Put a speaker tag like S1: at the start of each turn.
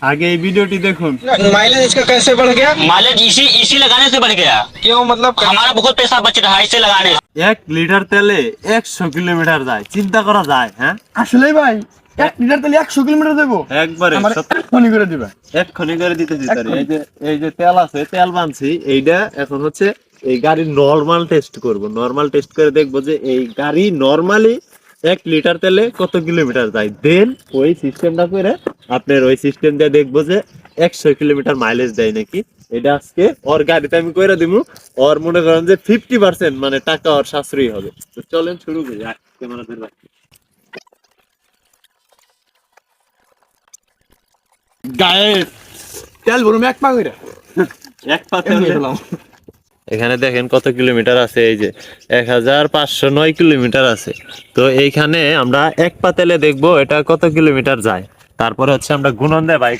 S1: आगे ये वीडियोटी देखो।
S2: माइलेज इसका कैसे बढ़ गया?
S3: माइलेज इसी इसी लगाने से बढ़ गया।
S2: क्यों, मतलब
S3: हमारा बहुत पैसा बच रहा है इसे लगाने से।
S1: 1 লিটার তেলে 100 কিলোমিটার যায়, চিন্তা করা যায়? হ্যাঁ,
S2: আসলে ভাই 1 লিটার তেলে 100 কিলোমিটার দেবো?
S1: একবারে
S2: আমার
S1: সত্যি।
S2: এক্ষুনি করে দিবা।
S1: এক্ষুনি করে দিতেছি স্যার। এই যে তেল আছে, তেল বানছি, এইটা এখন হচ্ছে এই গাড়ির নরমাল টেস্ট করব। নরমাল টেস্ট করে দেখবো যে এই গাড়ি নরমালি 1 লিটার তেলে কত কিলোমিটার যায়। দেন ওই সিস্টেমটা করে আপনার ওই সিস্টেম দিয়ে দেখবো যে 100 কিলোমিটার মাইলেজ দেয় নাকি। এটা আজকে ওর গাড়িতে আমি কইরা দিমু। ওর মনে করেন যে 50% মানে টাকা ওর সাশ্রয়ী হবে। তো চলেন শুরু করি। ক্যামেরা ধরে রাখ।
S2: গায়ে তেল ভরুম এক পা কইরা।
S1: এক পাতে এখানে দেখেন কত কিলোমিটার আছে। এই যে 1509 কিলোমিটার আছে। তো এইখানে আমরা এক পাতেলে দেখবো এটা কত কিলোমিটার যায়। তারপরে হচ্ছে আমরা গুণন দেয় বাইক